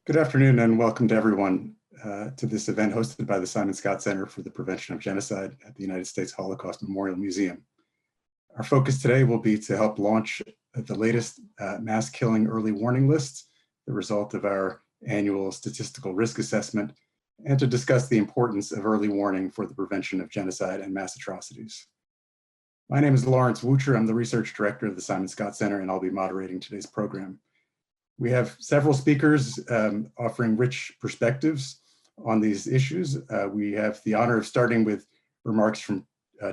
Good afternoon and welcome to everyone to this event hosted by the Simon Skjodt Center for the Prevention of Genocide at the United States Holocaust Memorial Museum. Our focus today will be to help launch the latest mass killing early warning list, the result of our annual statistical risk assessment, and to discuss the importance of early warning for the prevention of genocide and mass atrocities. My name is Lawrence Wucher. I'm the research director of the Simon Skjodt Center, and I'll be moderating today's program. We have several speakers offering rich perspectives on these issues. We have the honor of starting with remarks from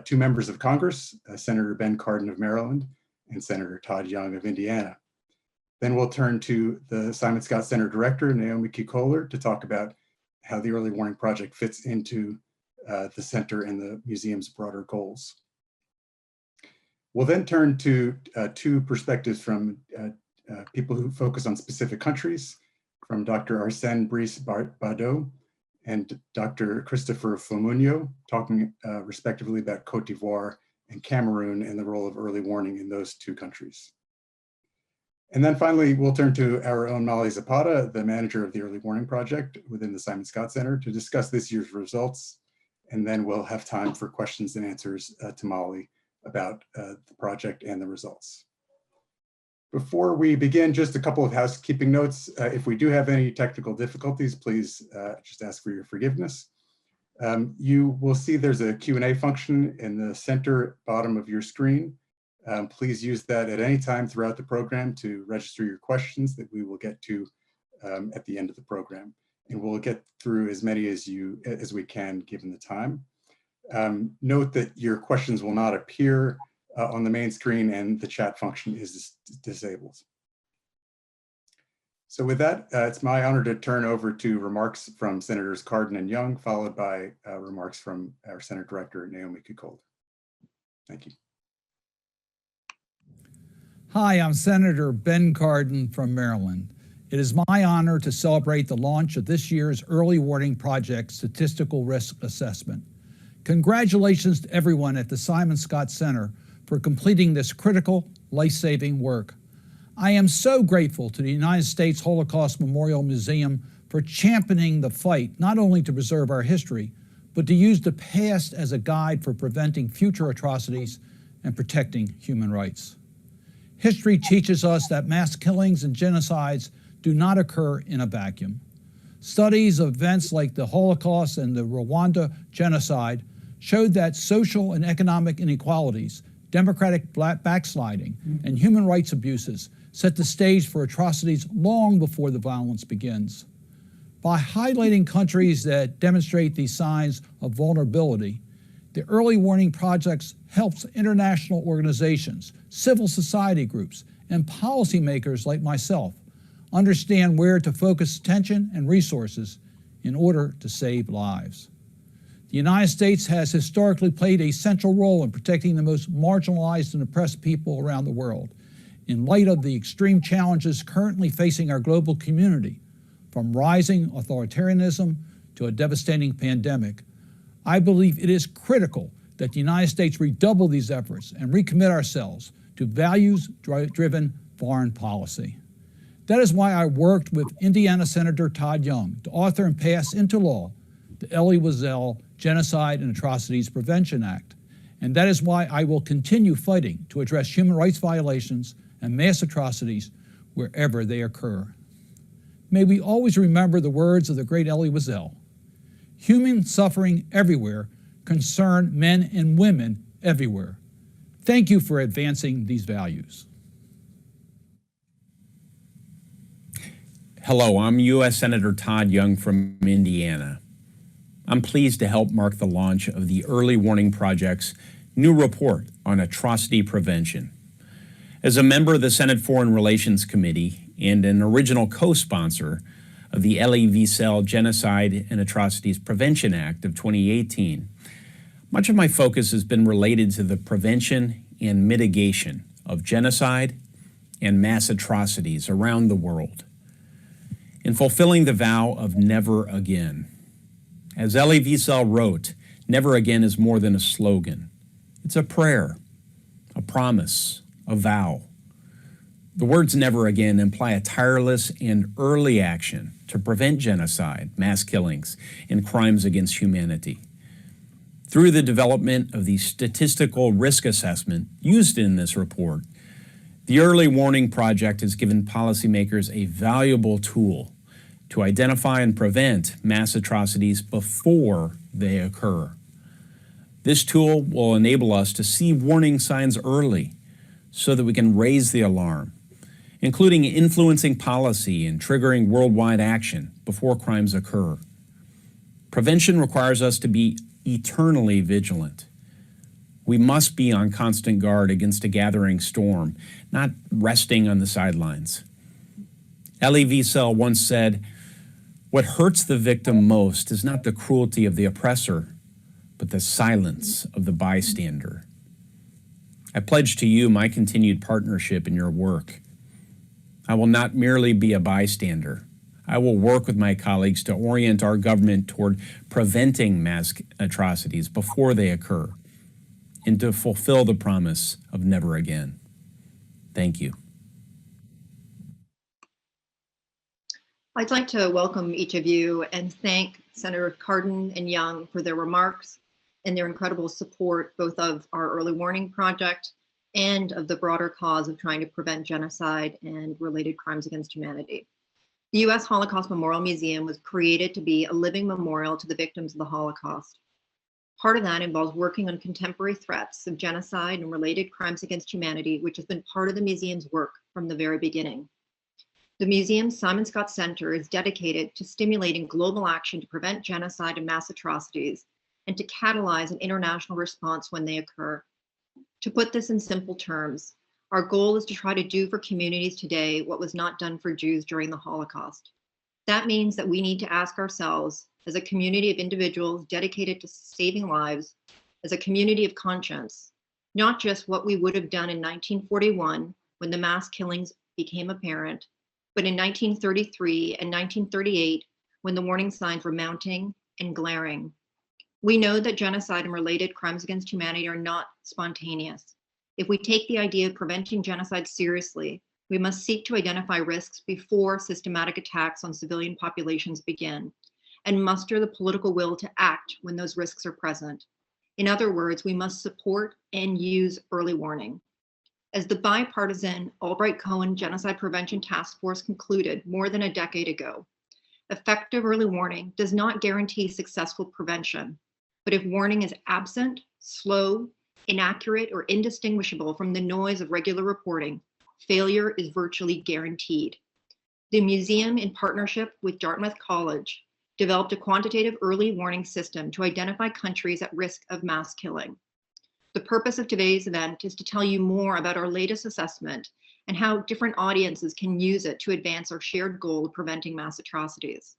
two members of Congress, Senator Ben Cardin of Maryland and Senator Todd Young of Indiana. Then we'll turn to the Simon Skjodt Center Director, Naomi Kohler, to talk about how the Early Warning Project fits into the center and the museum's broader goals. We'll then turn to two perspectives from people who focus on specific countries, from Dr. Arsène Brice Bardot and Dr. Christopher Fomunyo, talking respectively about Cote d'Ivoire and Cameroon and the role of early warning in those two countries. And then finally, we'll turn to our own Molly Zapata, the manager of the Early Warning Project within the Simon Skjodt Center, to discuss this year's results. And then we'll have time for questions and answers to Molly about the project and the results. Before we begin, just a couple of housekeeping notes. If we do have any technical difficulties, please just ask for your forgiveness. You will see there's a Q&A function in the center bottom of your screen. Please use that at any time throughout the program to register your questions that we will get to at the end of the program. And we'll get through as many as we can given the time. Note that your questions will not appear on the main screen, and the chat function is disabled. So with that, it's my honor to turn over to remarks from Senators Cardin and Young, followed by remarks from our Senate Director, Naomi Kohler. Thank you. Hi, I'm Senator Ben Cardin from Maryland. It is my honor to celebrate the launch of this year's Early Warning Project Statistical Risk Assessment. Congratulations to everyone at the Simon Skjodt Center for completing this critical, life-saving work. I am so grateful to the United States Holocaust Memorial Museum for championing the fight, not only to preserve our history, but to use the past as a guide for preventing future atrocities and protecting human rights. History teaches us that mass killings and genocides do not occur in a vacuum. Studies of events like the Holocaust and the Rwanda genocide showed that social and economic inequalities, democratic backsliding, and human rights abuses set the stage for atrocities long before the violence begins. By highlighting countries that demonstrate these signs of vulnerability, the Early Warning Project helps international organizations, civil society groups, and policymakers like myself understand where to focus attention and resources in order to save lives. The United States has historically played a central role in protecting the most marginalized and oppressed people around the world. In light of the extreme challenges currently facing our global community, from rising authoritarianism to a devastating pandemic, I believe it is critical that the United States redouble these efforts and recommit ourselves to values-driven foreign policy. That is why I worked with Indiana Senator Todd Young to author and pass into law the Elie Wiesel Genocide and Atrocities Prevention Act. And that is why I will continue fighting to address human rights violations and mass atrocities wherever they occur. May we always remember the words of the great Elie Wiesel: human suffering everywhere concern men and women everywhere. Thank you for advancing these values. Hello, I'm U.S. Senator Todd Young from Indiana. I'm pleased to help mark the launch of the Early Warning Project's new report on atrocity prevention. As a member of the Senate Foreign Relations Committee and an original co-sponsor of the Elie Wiesel Genocide and Atrocities Prevention Act of 2018, much of my focus has been related to the prevention and mitigation of genocide and mass atrocities around the world. In fulfilling the vow of never again. As Elie Wiesel wrote, never again is more than a slogan. It's a prayer, a promise, a vow. The words "never again" imply a tireless and early action to prevent genocide, mass killings, and crimes against humanity. Through the development of the statistical risk assessment used in this report, the Early Warning Project has given policymakers a valuable tool to identify and prevent mass atrocities before they occur. This tool will enable us to see warning signs early so that we can raise the alarm, including influencing policy and triggering worldwide action before crimes occur. Prevention requires us to be eternally vigilant. We must be on constant guard against a gathering storm, not resting on the sidelines. Elie Wiesel once said, "What hurts the victim most is not the cruelty of the oppressor, but the silence of the bystander." I pledge to you my continued partnership in your work. I will not merely be a bystander. I will work with my colleagues to orient our government toward preventing mass atrocities before they occur and to fulfill the promise of never again. Thank you. I'd like to welcome each of you and thank Senator Cardin and Young for their remarks and their incredible support both of our Early Warning Project and of the broader cause of trying to prevent genocide and related crimes against humanity. The U.S. Holocaust Memorial Museum was created to be a living memorial to the victims of the Holocaust. Part of that involves working on contemporary threats of genocide and related crimes against humanity, which has been part of the museum's work from the very beginning. The museum's Simon Skjodt Center is dedicated to stimulating global action to prevent genocide and mass atrocities and to catalyze an international response when they occur. To put this in simple terms, our goal is to try to do for communities today what was not done for Jews during the Holocaust. That means that we need to ask ourselves, as a community of individuals dedicated to saving lives, as a community of conscience, not just what we would have done in 1941 when the mass killings became apparent, but in 1933 and 1938 when the warning signs were mounting and glaring. We know that genocide and related crimes against humanity are not spontaneous. If we take the idea of preventing genocide seriously, we must seek to identify risks before systematic attacks on civilian populations begin, and muster the political will to act when those risks are present. In other words, we must support and use early warning. As the bipartisan Albright-Cohen Genocide Prevention Task Force concluded more than a decade ago, effective early warning does not guarantee successful prevention, but if warning is absent, slow, inaccurate, or indistinguishable from the noise of regular reporting, failure is virtually guaranteed. The museum, in partnership with Dartmouth College, developed a quantitative early warning system to identify countries at risk of mass killing. The purpose of today's event is to tell you more about our latest assessment and how different audiences can use it to advance our shared goal of preventing mass atrocities.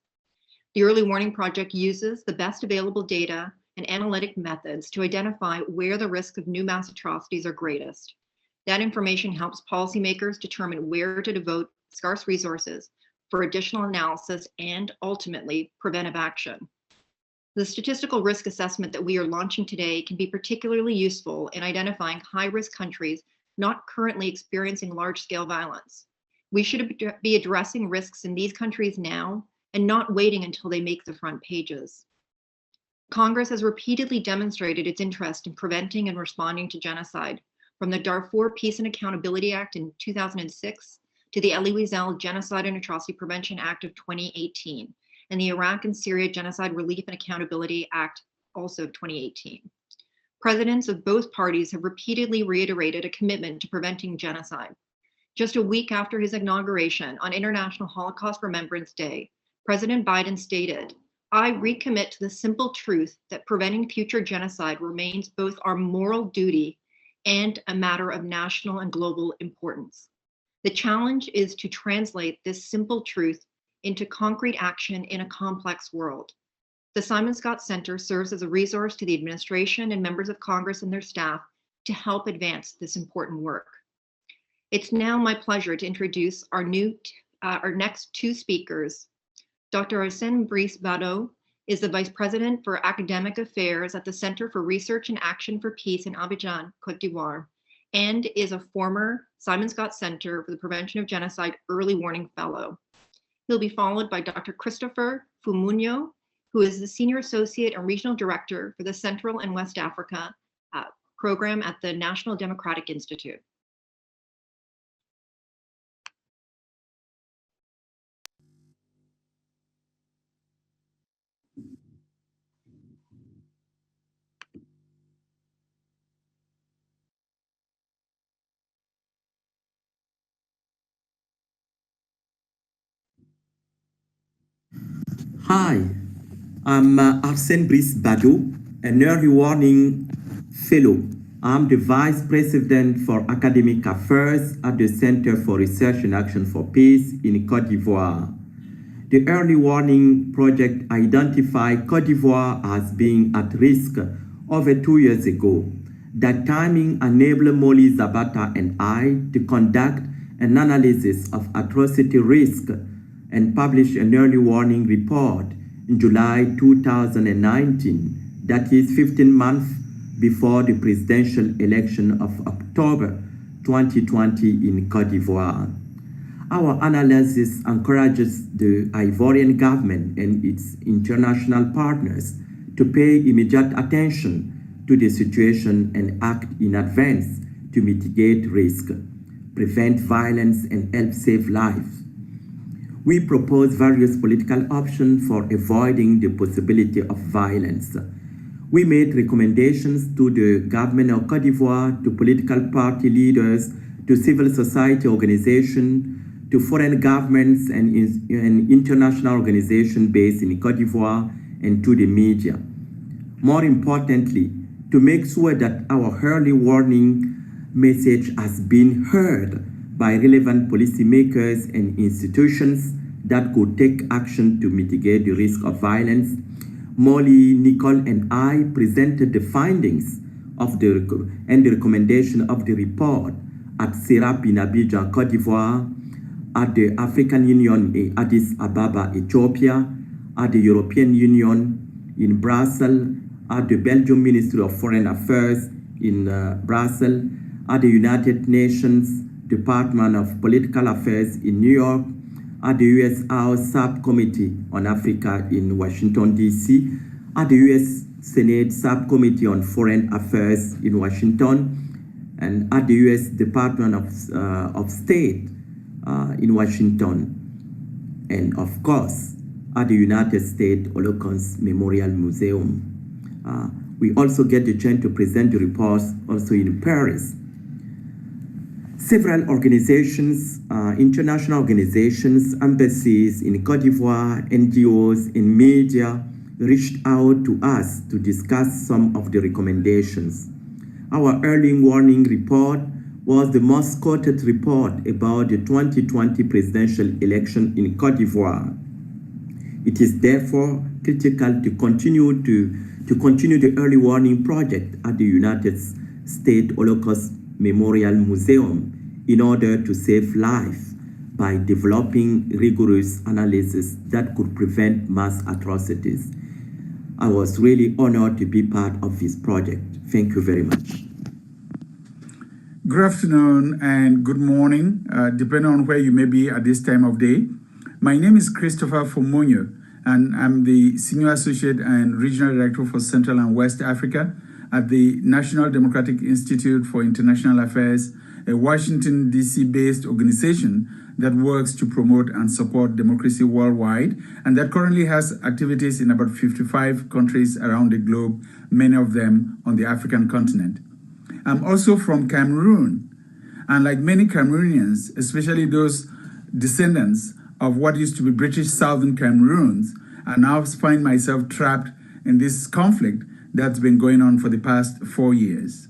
The Early Warning Project uses the best available data and analytic methods to identify where the risks of new mass atrocities are greatest. That information helps policymakers determine where to devote scarce resources for additional analysis and ultimately preventive action. The statistical risk assessment that we are launching today can be particularly useful in identifying high-risk countries not currently experiencing large-scale violence. We should be addressing risks in these countries now and not waiting until they make the front pages. Congress has repeatedly demonstrated its interest in preventing and responding to genocide, from the Darfur Peace and Accountability Act in 2006 to the Elie Wiesel Genocide and Atrocity Prevention Act of 2018, and the Iraq and Syria Genocide Relief and Accountability Act, also of 2018. Presidents of both parties have repeatedly reiterated a commitment to preventing genocide. Just a week after his inauguration on International Holocaust Remembrance Day, President Biden stated, "I recommit to the simple truth that preventing future genocide remains both our moral duty and a matter of national and global importance." The challenge is to translate this simple truth into concrete action in a complex world. The Simon Skjodt Center serves as a resource to the administration and members of Congress and their staff to help advance this important work. It's now my pleasure to introduce our next two speakers. Dr. Arsène Brice-Bardot is the Vice President for Academic Affairs at the Center for Research and Action for Peace in Abidjan, Côte d'Ivoire, and is a former Simon Scott Center for the Prevention of Genocide Early Warning Fellow. He'll be followed by Dr. Christopher Fumunyo, who is the Senior Associate and Regional Director for the Central and West Africa program at the National Democratic Institute. Hi, I'm Arsène Brice Bado, an early warning fellow. I'm the Vice President for Academic Affairs at the Center for Research and Action for Peace in Côte d'Ivoire. The early warning project identified Côte d'Ivoire as being at risk over 2 years ago. That timing enabled Molly Zabata and I to conduct an analysis of atrocity risk and publish an early warning report in July 2019, that is 15 months before the presidential election of October 2020 in Côte d'Ivoire. Our analysis encourages the Ivorian government and its international partners to pay immediate attention to the situation and act in advance to mitigate risk, prevent violence, and help save lives. We propose various political options for avoiding the possibility of violence. We made recommendations to the government of Côte d'Ivoire, to political party leaders, to civil society organizations, to foreign governments and international organizations based in Côte d'Ivoire, and to the media. More importantly, to make sure that our early warning message has been heard by relevant policymakers and institutions that could take action to mitigate the risk of violence. Molly, Nicole, and I presented the findings of the recommendation of the report at CERAP in Abidjan, Côte d'Ivoire, at the African Union in Addis Ababa, Ethiopia, at the European Union in Brussels, at the Belgian Ministry of Foreign Affairs in Brussels, at the United Nations Department of Political Affairs in New York, at the U.S. House Subcommittee on Africa in Washington, D.C., at the U.S. Senate Subcommittee on Foreign Affairs in Washington, and at the U.S. Department of State in Washington, and of course, at the United States Holocaust Memorial Museum. We also get the chance to present the reports also in Paris. Several organizations, international organizations, embassies in Côte d'Ivoire, NGOs, and media reached out to us to discuss some of the recommendations. Our early warning report was the most quoted report about the 2020 presidential election in Côte d'Ivoire. It is therefore critical to continue the early warning project at the United States Holocaust Memorial Museum in order to save life by developing rigorous analysis that could prevent mass atrocities. I was really honored to be part of this project. Thank you very much. Good afternoon and good morning, depending on where you may be at this time of day. My name is Christopher Fumunyo, and I'm the Senior Associate and Regional Director for Central and West Africa at the National Democratic Institute for International Affairs, a Washington, D.C.-based organization that works to promote and support democracy worldwide, and that currently has activities in about 55 countries around the globe, many of them on the African continent. I'm also from Cameroon, and like many Cameroonians, especially those descendants of what used to be British Southern Cameroons, I now find myself trapped in this conflict that's been going on for the past 4 years.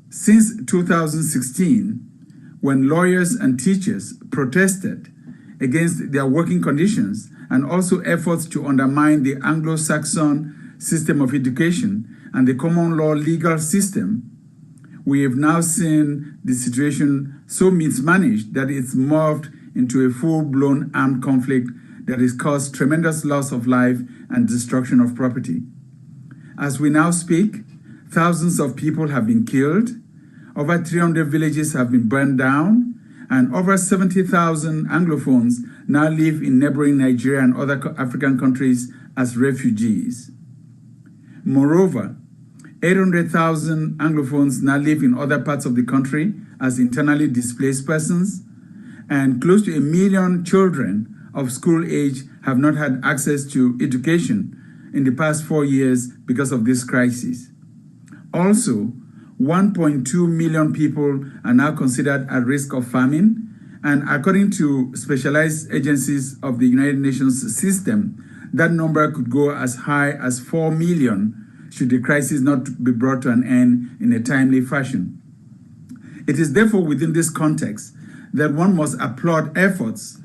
Since 2016, when lawyers and teachers protested against their working conditions and also efforts to undermine the Anglo-Saxon system of education and the common law legal system, we have now seen the situation so mismanaged that it's morphed into a full-blown armed conflict that has caused tremendous loss of life and destruction of property. As we now speak, thousands of people have been killed. Over 300 villages have been burned down, and over 70,000 Anglophones now live in neighboring Nigeria and other African countries as refugees. Moreover, 800,000 Anglophones now live in other parts of the country as internally displaced persons, and close to 1 million children of school age have not had access to education in the past 4 years because of this crisis. Also, 1.2 million people are now considered at risk of famine, and according to specialized agencies of the United Nations system, that number could go as high as 4 million should the crisis not be brought to an end in a timely fashion. It is therefore within this context that one must applaud efforts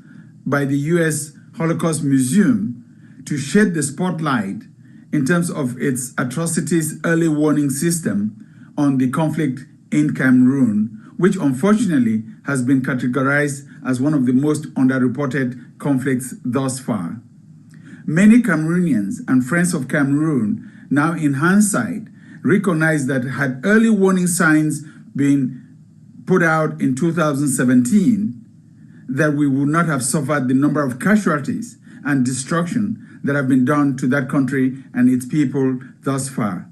by the U.S. Holocaust Museum to shed the spotlight in terms of its atrocities early warning system on the conflict in Cameroon, which unfortunately has been categorized as one of the most underreported conflicts thus far. Many Cameroonians and friends of Cameroon now in hindsight recognize that had early warning signs been put out in 2017, that we would not have suffered the number of casualties and destruction that have been done to that country and its people thus far.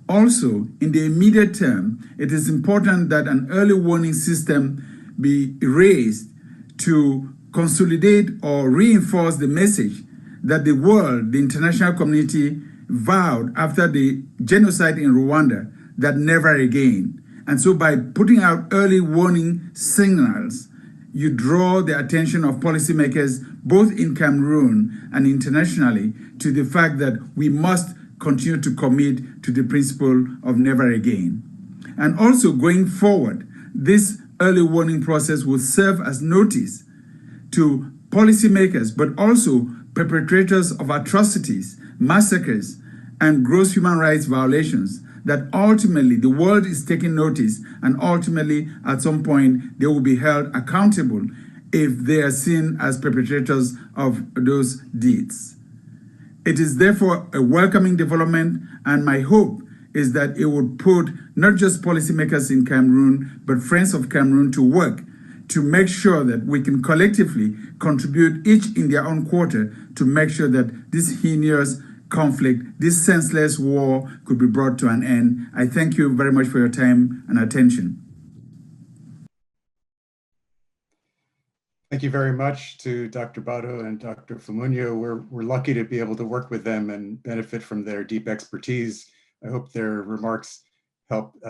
Also, in the immediate term, it is important that an early warning system be raised to consolidate or reinforce the message that the world, the international community, vowed after the genocide in Rwanda that never again. And so by putting out early warning signals, you draw the attention of policymakers, both in Cameroon and internationally, to the fact that we must continue to commit to the principle of never again. And also going forward, this early warning process will serve as notice to policymakers, but also perpetrators of atrocities, massacres, and gross human rights violations, that ultimately the world is taking notice, and ultimately at some point they will be held accountable if they are seen as perpetrators of those deeds. It is therefore a welcoming development, and my hope is that it would put not just policymakers in Cameroon, but friends of Cameroon to work to make sure that we can collectively contribute each in their own quarter to make sure that this heinous conflict, this senseless war could be brought to an end. I thank you very much for your time and attention. Thank you very much to Dr. Bado and Dr. Fomunyo. We're lucky to be able to work with them and benefit from their deep expertise. I hope their remarks help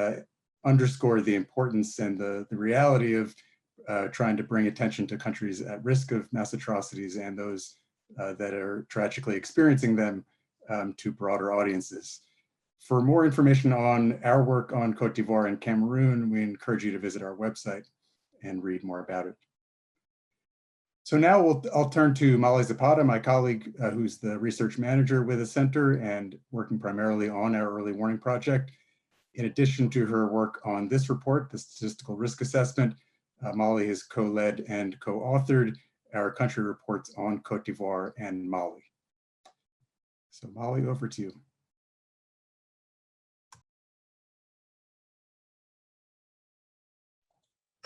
underscore the importance and the reality of trying to bring attention to countries at risk of mass atrocities and those that are tragically experiencing them to broader audiences. For more information on our work on Cote d'Ivoire and Cameroon, we encourage you to visit our website and read more about it. So now I'll turn to Molly Zapata, my colleague, who's the research manager with the center and working primarily on our early warning project. In addition to her work on this report, the statistical risk assessment, Molly has co-led and co-authored our country reports on Cote d'Ivoire and Mali. So Molly, over to you.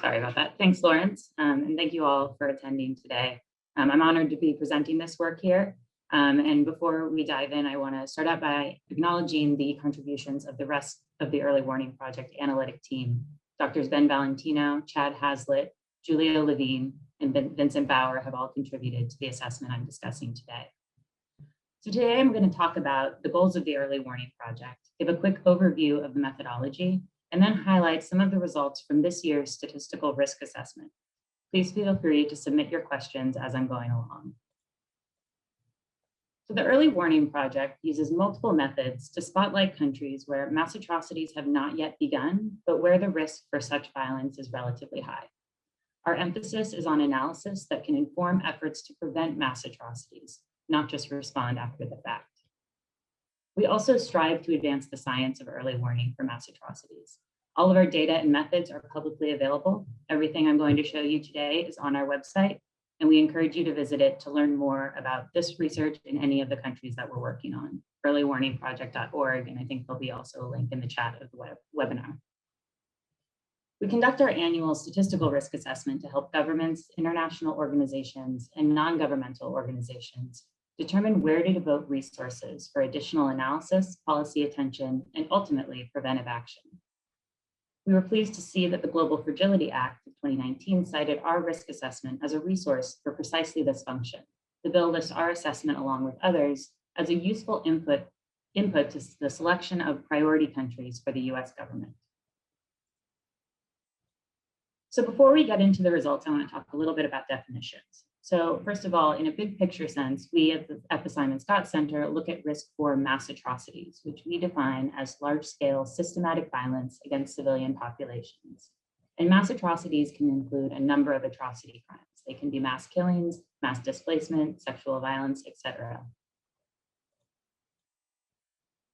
Sorry about that. Thanks, Lawrence. And thank you all for attending today. I'm honored to be presenting this work here. And before we dive in, I want to start out by acknowledging the contributions of the rest of the Early Warning Project analytic team. Doctors Ben Valentino, Chad Hazlitt, Julia Levine, and Vincent Bauer have all contributed to the assessment I'm discussing today. So today I'm going to talk about the goals of the Early Warning Project, give a quick overview of the methodology, and then highlight some of the results from this year's statistical risk assessment. Please feel free to submit your questions as I'm going along. So the Early Warning Project uses multiple methods to spotlight countries where mass atrocities have not yet begun, but where the risk for such violence is relatively high. Our emphasis is on analysis that can inform efforts to prevent mass atrocities, not just respond after the fact. We also strive to advance the science of early warning for mass atrocities. All of our data and methods are publicly available. Everything I'm going to show you today is on our website, and we encourage you to visit it to learn more about this research in any of the countries that we're working on, earlywarningproject.org, and I think there'll be also a link in the chat of the webinar. We conduct our annual statistical risk assessment to help governments, international organizations, and non-governmental organizations determine where to devote resources for additional analysis, policy attention, and ultimately preventive action. We were pleased to see that the Global Fragility Act of 2019 cited our risk assessment as a resource for precisely this function. The bill lists our assessment along with others as a useful input to the selection of priority countries for the US government. So before we get into the results, I want to talk a little bit about definitions. So first of all, in a big picture sense, we at the Simon Scott Center look at risk for mass atrocities, which we define as large-scale systematic violence against civilian populations. And mass atrocities can include a number of atrocity crimes. They can be mass killings, mass displacement, sexual violence, etc.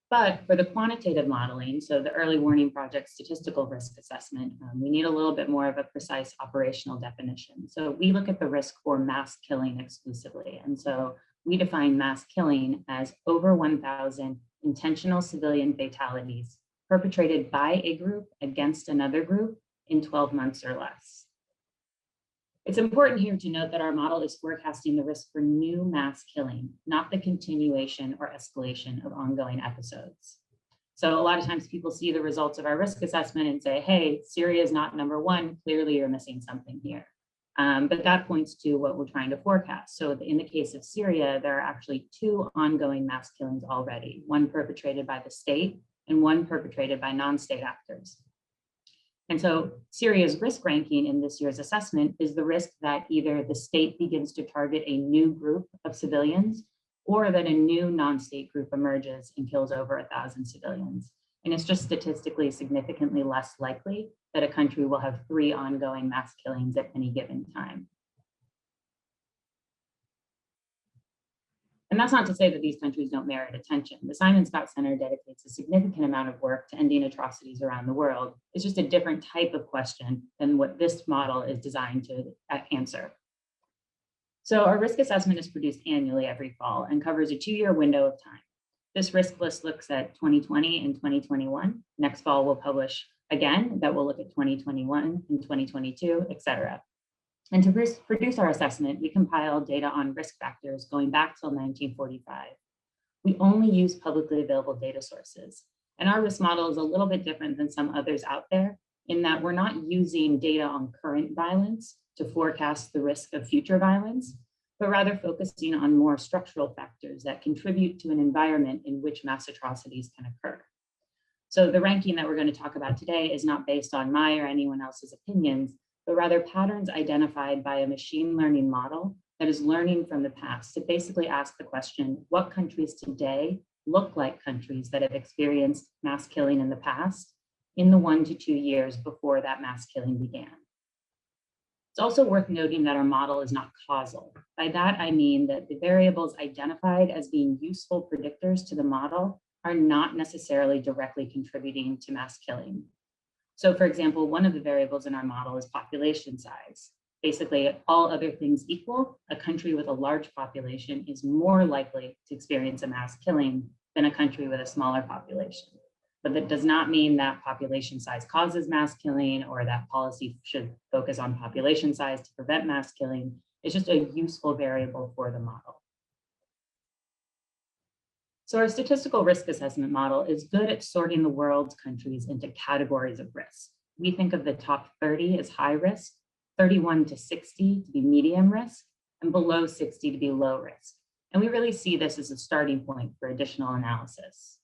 But for the quantitative modeling, so the early warning project statistical risk assessment, we need a little bit more of a precise operational definition. So we look at the risk for mass killing exclusively. And so we define mass killing as over 1,000 intentional civilian fatalities perpetrated by a group against another group in 12 months or less. It's important here to note that our model is forecasting the risk for new mass killing, not the continuation or escalation of ongoing episodes. So a lot of times people see the results of our risk assessment and say, hey, Syria is not number one, clearly you're missing something here. But that points to what we're trying to forecast. So in the case of Syria, there are actually 2 ongoing mass killings already, one perpetrated by the state and one perpetrated by non-state actors. And so Syria's risk ranking in this year's assessment is the risk that either the state begins to target a new group of civilians or that a new non-state group emerges and kills over 1,000 civilians. And it's just statistically significantly less likely that a country will have 3 ongoing mass killings at any given time. And that's not to say that these countries don't merit attention. The Simon Scott Center dedicates a significant amount of work to ending atrocities around the world. It's just a different type of question than what this model is designed to answer. So our risk assessment is produced annually every fall and covers a 2-year window of time. This risk list looks at 2020 and 2021. Next fall, we'll publish again that will look at 2021 and 2022, et cetera. And to produce our assessment, we compile data on risk factors going back till 1945. We only use publicly available data sources. And our risk model is a little bit different than some others out there in that we're not using data on current violence to forecast the risk of future violence, but rather focusing on more structural factors that contribute to an environment in which mass atrocities can occur. So the ranking that we're going to talk about today is not based on my or anyone else's opinions, but rather patterns identified by a machine learning model that is learning from the past to basically ask the question, what countries today look like countries that have experienced mass killing in the past in the 1 to 2 years before that mass killing began? It's also worth noting that our model is not causal. By that, I mean that the variables identified as being useful predictors to the model are not necessarily directly contributing to mass killing. So for example, one of the variables in our model is population size. Basically, all other things equal, a country with a large population is more likely to experience a mass killing than a country with a smaller population. But that does not mean that population size causes mass killing or that policy should focus on population size to prevent mass killing. It's just a useful variable for the model. So our statistical risk assessment model is good at sorting the world's countries into categories of risk. We think of the top 30 as high risk, 31 to 60 to be medium risk, and below 60 to be low risk. And we really see this as a starting point for additional analysis.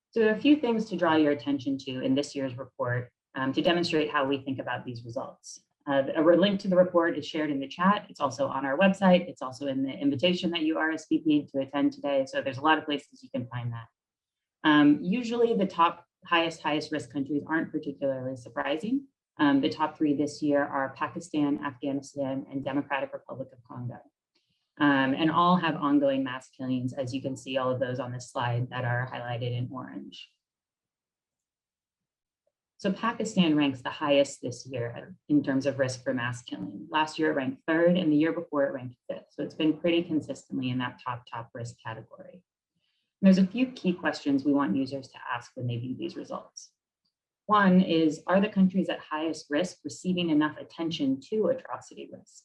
So there are a few things to draw your attention to in this year's report to demonstrate how we think about these results. A link to the report is shared in the chat. It's also on our website. It's also in the invitation that you RSVP'd to attend today. So there's a lot of places you can find that. Usually the top highest risk countries aren't particularly surprising. The top 3 this year are Pakistan, Afghanistan, and Democratic Republic of Congo. And all have ongoing mass killings, as you can see all of those on this slide that are highlighted in orange. So Pakistan ranks the highest this year in terms of risk for mass killing. Last year it ranked 3rd, and the year before it ranked 5th. So it's been pretty consistently in that top risk category. And there's a few key questions we want users to ask when they view these results. One is, are the countries at highest risk receiving enough attention to atrocity risk?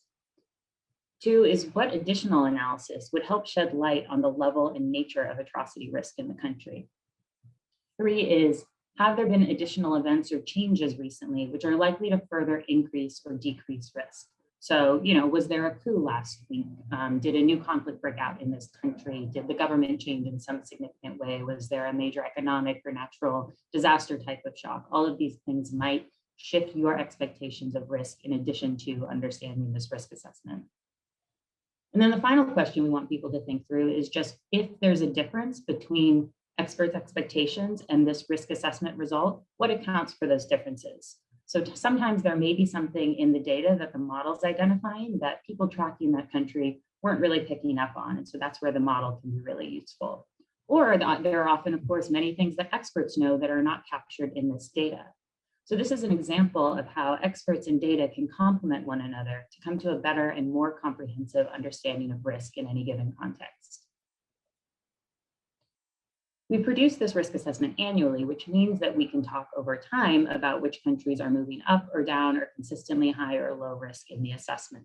Two is, what additional analysis would help shed light on the level and nature of atrocity risk in the country? Three is, have there been additional events or changes recently which are likely to further increase or decrease risk? So, was there a coup last week? Did a new conflict break out in this country? Did the government change in some significant way? Was there a major economic or natural disaster type of shock? All of these things might shift your expectations of risk in addition to understanding this risk assessment. And then the final question we want people to think through is just if there's a difference between experts' expectations and this risk assessment result, what accounts for those differences? So sometimes there may be something in the data that the model's identifying that people tracking that country weren't really picking up on. And so that's where the model can be really useful. Or there are often, of course, many things that experts know that are not captured in this data. So this is an example of how experts and data can complement one another to come to a better and more comprehensive understanding of risk in any given context. We produce this risk assessment annually, which means that we can talk over time about which countries are moving up or down or consistently high or low risk in the assessment.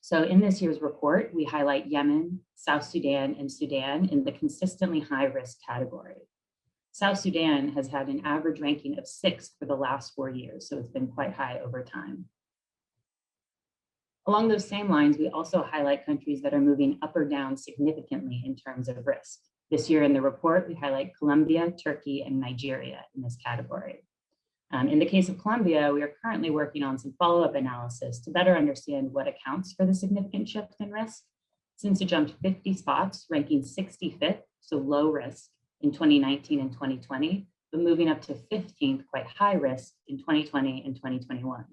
So in this year's report, we highlight Yemen, South Sudan, and Sudan in the consistently high risk category. South Sudan has had an average ranking of 6 for the last 4 years, so it's been quite high over time. Along those same lines, we also highlight countries that are moving up or down significantly in terms of risk. This year in the report, we highlight Colombia, Turkey, and Nigeria in this category. In the case of Colombia, we are currently working on some follow-up analysis to better understand what accounts for the significant shift in risk, since it jumped 50 spots, ranking 65th, so low risk, in 2019 and 2020, but moving up to 15th, quite high risk, in 2020 and 2021.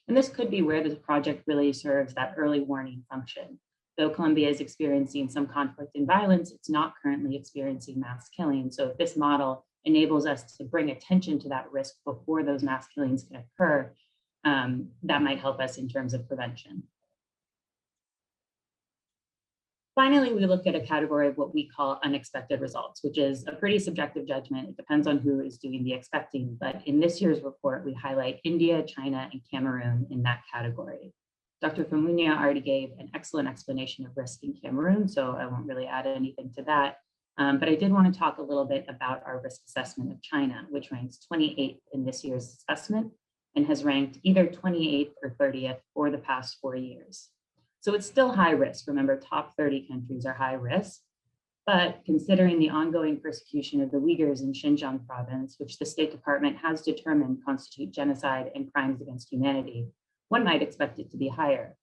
And this could be where this project really serves that early warning function. Though Colombia is experiencing some conflict and violence, it's not currently experiencing mass killing. So if this model enables us to bring attention to that risk before those mass killings can occur, that might help us in terms of prevention. Finally, we look at a category of what we call unexpected results, which is a pretty subjective judgment. It depends on who is doing the expecting, but in this year's report, we highlight India, China, and Cameroon in that category. Dr. Famounia already gave an excellent explanation of risk in Cameroon, so I won't really add anything to that. But I did want to talk a little bit about our risk assessment of China, which ranks 28th in this year's assessment and has ranked either 28th or 30th for the past 4 years. So it's still high risk. Remember, top 30 countries are high risk, but considering the ongoing persecution of the Uyghurs in Xinjiang province, which the State Department has determined constitute genocide and crimes against humanity, one might expect it to be higher.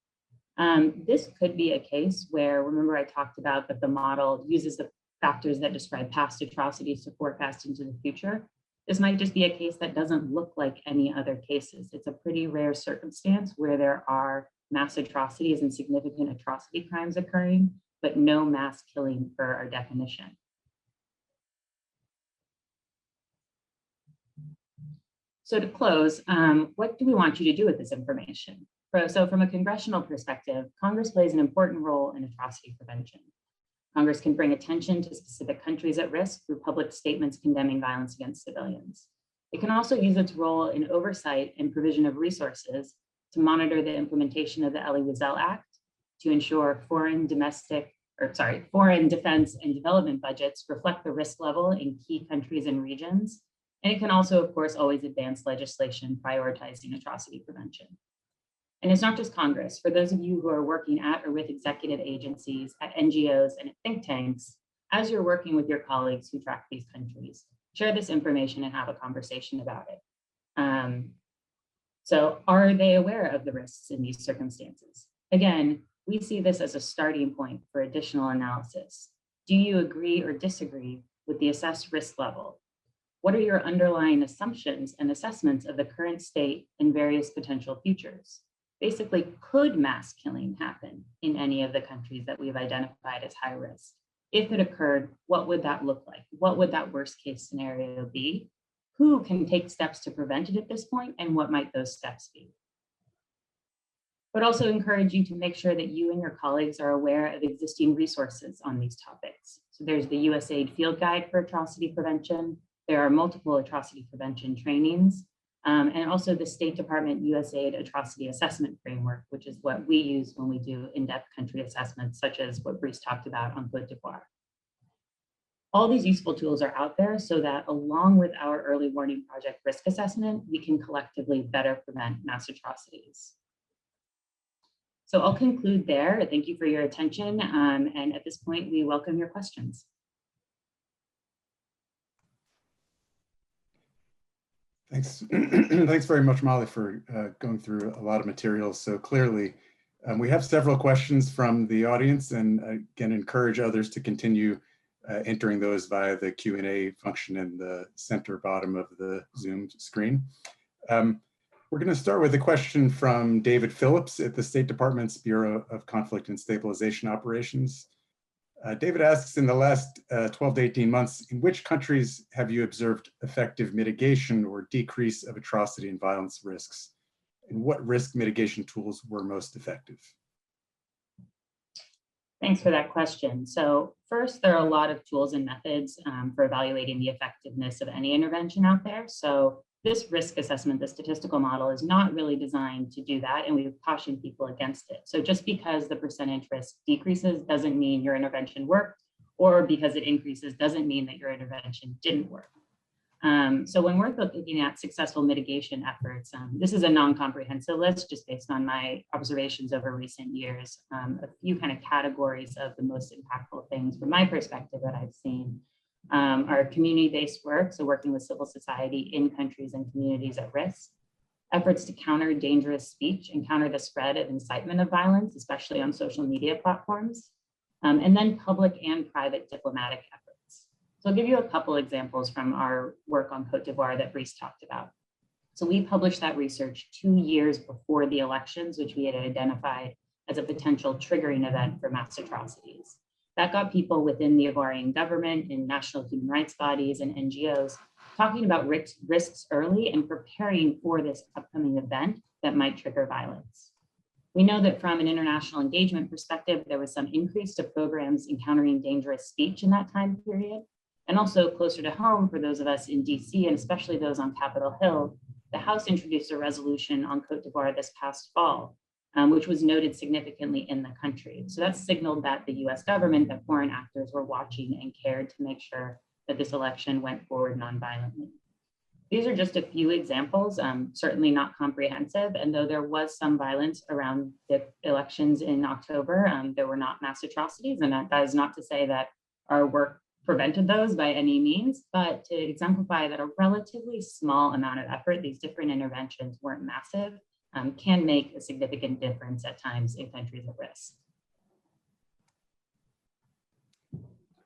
This could be a case where, remember I talked about that the model uses the factors that describe past atrocities to forecast into the future. This might just be a case that doesn't look like any other cases. It's a pretty rare circumstance where there are mass atrocities and significant atrocity crimes occurring, but no mass killing per our definition. So to close, what do we want you to do with this information? So from a congressional perspective, Congress plays an important role in atrocity prevention. Congress can bring attention to specific countries at risk through public statements condemning violence against civilians. It can also use its role in oversight and provision of resources to monitor the implementation of the Elie Wiesel Act, to ensure foreign defense and development budgets reflect the risk level in key countries and regions. And it can also, of course, always advance legislation prioritizing atrocity prevention. And it's not just Congress. For those of you who are working at or with executive agencies, at NGOs, and at think tanks, as you're working with your colleagues who track these countries, share this information and have a conversation about it. So are they aware of the risks in these circumstances? Again, we see this as a starting point for additional analysis. Do you agree or disagree with the assessed risk level? What are your underlying assumptions and assessments of the current state and various potential futures? Basically, could mass killing happen in any of the countries that we've identified as high risk? If it occurred, what would that look like? What would that worst case scenario be? Who can take steps to prevent it at this point, and what might those steps be? But also encourage you to make sure that you and your colleagues are aware of existing resources on these topics. So there's the USAID Field Guide for Atrocity Prevention. There are multiple atrocity prevention trainings, and also the State Department USAID Atrocity Assessment Framework, which is what we use when we do in-depth country assessments, such as what Brice talked about on Côte d'Ivoire. All these useful tools are out there so that along with our early warning project risk assessment, we can collectively better prevent mass atrocities. So I'll conclude there. Thank you for your attention. And at this point, we welcome your questions. Thanks. Thanks very much, Molly, for going through a lot of materials so clearly. We have several questions from the audience, and again, encourage others to continue entering those via the Q&A function in the center bottom of the Zoom screen. We're going to start with a question from David Phillips at the State Department's Bureau of Conflict and Stabilization Operations. David asks, in the last 12 to 18 months, in which countries have you observed effective mitigation or decrease of atrocity and violence risks? And what risk mitigation tools were most effective? Thanks for that question. So first, there are a lot of tools and methods for evaluating the effectiveness of any intervention out there. So this risk assessment, the statistical model, is not really designed to do that, and we've cautioned people against it. So just because the percentage risk decreases doesn't mean your intervention worked, or because it increases doesn't mean that your intervention didn't work. So when we're looking at successful mitigation efforts, this is a non-comprehensive list just based on my observations over recent years. A few kind of categories of the most impactful things from my perspective that I've seen are community-based work, so working with civil society in countries and communities at risk, efforts to counter dangerous speech and counter the spread of incitement of violence, especially on social media platforms, and then public and private diplomatic efforts. So I'll give you a couple examples from our work on Côte d'Ivoire that Brice talked about. So we published that research 2 years before the elections, which we had identified as a potential triggering event for mass atrocities. That got people within the Ivorian government and national human rights bodies and NGOs talking about risks early and preparing for this upcoming event that might trigger violence. We know that from an international engagement perspective, there was some increase to programs encountering dangerous speech in that time period. And also closer to home for those of us in DC, and especially those on Capitol Hill, the House introduced a resolution on Côte d'Ivoire this past fall, which was noted significantly in the country. So that signaled that the US government, that foreign actors were watching and cared to make sure that this election went forward nonviolently. These are just a few examples, certainly not comprehensive. And though there was some violence around the elections in October, there were not mass atrocities. And that is not to say that our work prevented those by any means, but to exemplify that a relatively small amount of effort, these different interventions weren't massive, can make a significant difference at times in countries at risk.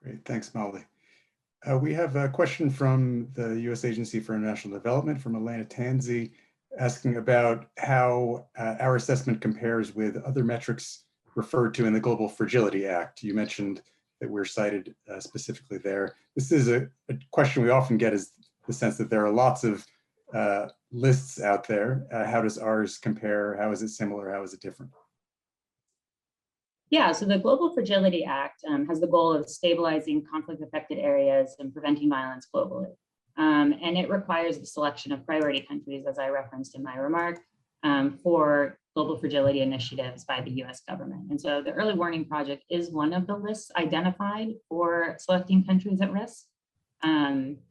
Great, thanks, Molly. We have a question from the U.S. Agency for International Development from Elena Tanzi, asking about how our assessment compares with other metrics referred to in the Global Fragility Act. You mentioned that we're cited specifically there. This is a question we often get, is the sense that there are lots of lists out there. How does ours compare? How is it similar? How is it different? Yeah, so the Global Fragility Act has the goal of stabilizing conflict-affected areas and preventing violence globally. And it requires the selection of priority countries, as I referenced in my remark, for global fragility initiatives by the US government. And so the Early Warning Project is one of the lists identified for selecting countries at risk.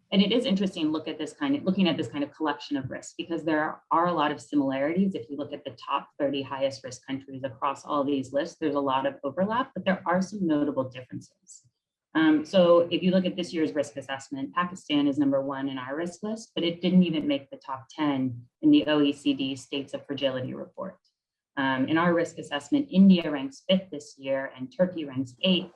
And it is interesting looking at this kind of collection of risks, because there are a lot of similarities. If you look at the top 30 highest risk countries across all these lists, there's a lot of overlap, but there are some notable differences. So if you look at this year's risk assessment, Pakistan is #1 in our risk list, but it didn't even make the top 10 in the OECD States of Fragility report. In our risk assessment, India ranks 5th this year and Turkey ranks 8th.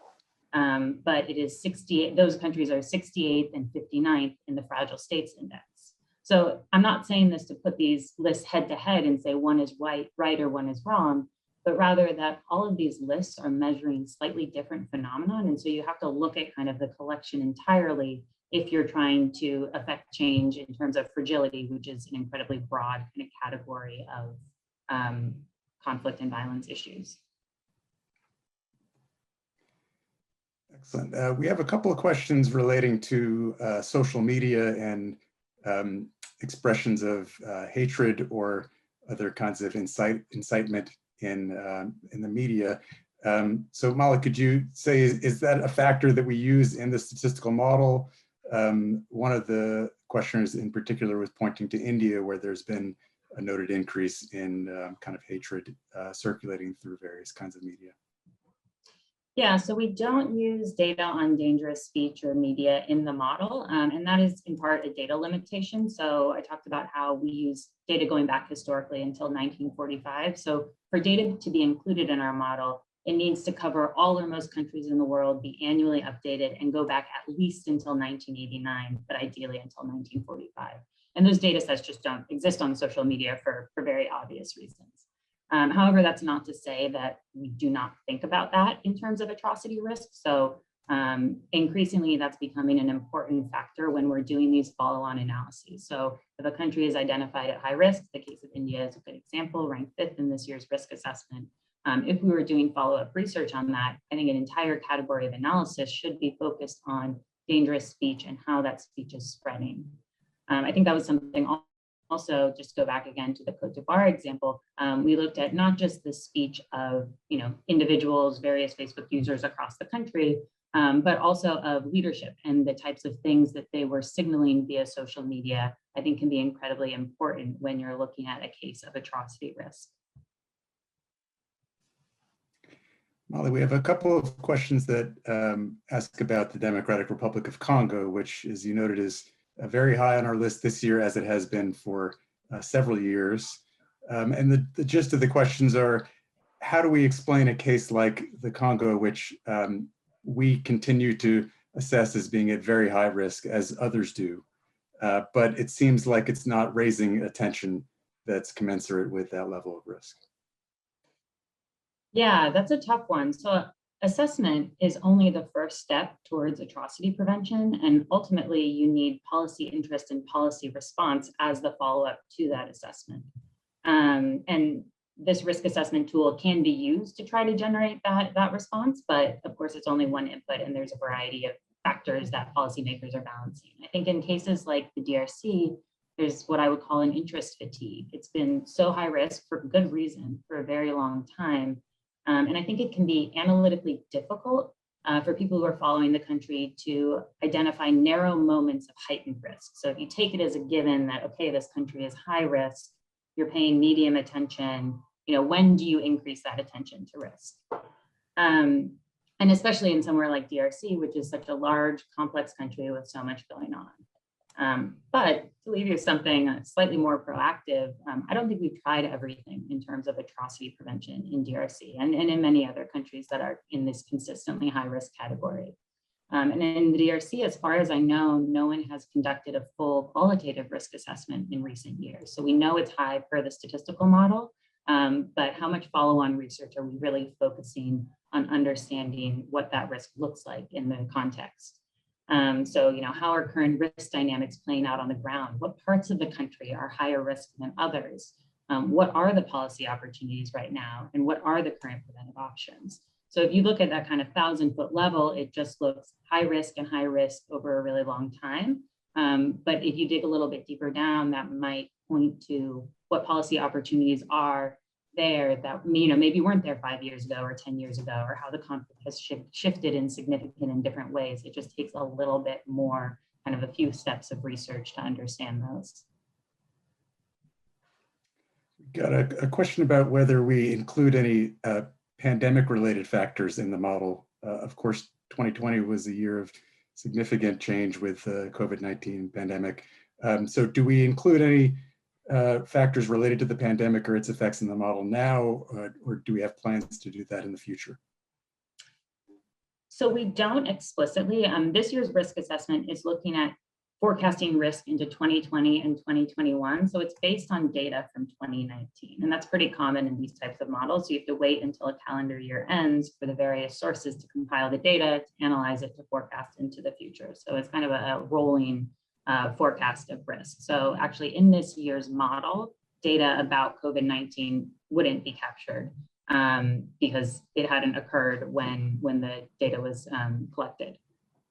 But it is 68, those countries are 68th and 59th in the Fragile States Index. So I'm not saying this to put these lists head to head and say one is right or one is wrong, but rather that all of these lists are measuring slightly different phenomenon. And so you have to look at kind of the collection entirely if you're trying to affect change in terms of fragility, which is an incredibly broad kind of category of conflict and violence issues. Excellent. We have a couple of questions relating to social media and expressions of hatred or other kinds of incitement in the media. So Molly, could you say, is that a factor that we use in the statistical model? One of the questioners in particular was pointing to India, where there's been a noted increase in kind of hatred circulating through various kinds of media. Yeah, so we don't use data on dangerous speech or media in the model, and that is in part a data limitation. So I talked about how we use data going back historically until 1945. So for data to be included in our model, it needs to cover all or most countries in the world, be annually updated, and go back at least until 1989, but ideally until 1945. And those data sets just don't exist on social media for very obvious reasons. However, that's not to say that we do not think about that in terms of atrocity risk. So increasingly, that's becoming an important factor when we're doing these follow-on analyses. So if a country is identified at high risk, the case of India is a good example, ranked 5th in this year's risk assessment. If we were doing follow-up research on that, I think an entire category of analysis should be focused on dangerous speech and how that speech is spreading. I think that was something also, just go back again to the Cote d'Ivoire example, we looked at not just the speech of individuals, various Facebook users across the country, but also of leadership and the types of things that they were signaling via social media, I think can be incredibly important when you're looking at a case of atrocity risk. Molly, we have a couple of questions that ask about the Democratic Republic of Congo, which, as you noted, is very high on our list this year, as it has been for several years. And the gist of the questions are, how do we explain a case like the Congo, which we continue to assess as being at very high risk, as others do, but it seems like it's not raising attention that's commensurate with that level of risk? Yeah, that's a tough one. So assessment is only the first step towards atrocity prevention, and ultimately you need policy interest and policy response as the follow-up to that assessment. And this risk assessment tool can be used to try to generate that response, but of course it's only one input and there's a variety of factors that policymakers are balancing. I think in cases like the DRC, there's what I would call an interest fatigue. It's been so high risk for good reason for a very long time. And I think it can be analytically difficult for people who are following the country to identify narrow moments of heightened risk. So if you take it as a given that, okay, this country is high risk, you're paying medium attention, when do you increase that attention to risk? And especially in somewhere like DRC, which is such a large, complex country with so much going on. But to leave you with something slightly more proactive, I don't think we've tried everything in terms of atrocity prevention in DRC and in many other countries that are in this consistently high risk category. And in the DRC, as far as I know, no one has conducted a full qualitative risk assessment in recent years. So we know it's high per the statistical model, but how much follow-on research are we really focusing on understanding what that risk looks like in the context? So, how are current risk dynamics playing out on the ground? What parts of the country are higher risk than others? What are the policy opportunities right now? And what are the current preventive options? So if you look at that kind of 1,000-foot level, it just looks high risk and high risk over a really long time. But if you dig a little bit deeper down, that might point to what policy opportunities are there that maybe weren't there 5 years ago or 10 years ago, or how the conflict has shifted in significant and different ways. It just takes a little bit more, kind of a few steps of research to understand those. Got a question about whether we include any pandemic-related factors in the model. Of course, 2020 was a year of significant change with the COVID-19 pandemic. So do we include any factors related to the pandemic or its effects in the model now, or do we have plans to do that in the future? So we don't explicitly. This year's risk assessment is looking at forecasting risk into 2020 and 2021. So it's based on data from 2019. And that's pretty common in these types of models. So you have to wait until a calendar year ends for the various sources to compile the data, to analyze it, to forecast into the future. So it's kind of a rolling forecast of risk. So actually in this year's model, data about COVID-19 wouldn't be captured. because it hadn't occurred when the data was collected.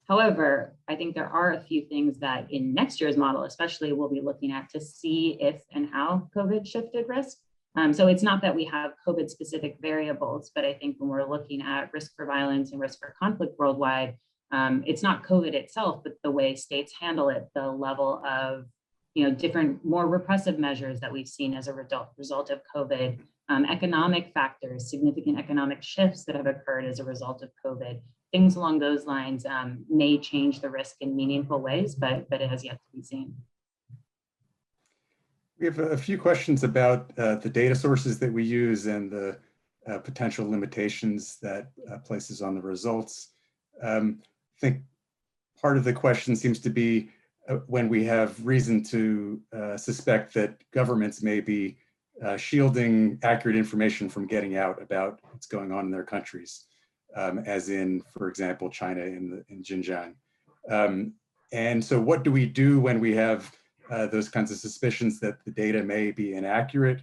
However, I think there are a few things that in next year's model, especially, we'll be looking at to see if and how COVID shifted risk. So it's not that we have COVID specific variables, but I think when we're looking at risk for violence and risk for conflict worldwide, it's not COVID itself, but the way states handle it, the level of different, more repressive measures that we've seen as a result of COVID, economic factors, significant economic shifts that have occurred as a result of COVID. Things along those lines may change the risk in meaningful ways, but it has yet to be seen. We have a few questions about the data sources that we use and the potential limitations that places on the results. I think part of the question seems to be when we have reason to suspect that governments may be shielding accurate information from getting out about what's going on in their countries, as in, for example, China in Xinjiang. And so what do we do when we have those kinds of suspicions that the data may be inaccurate?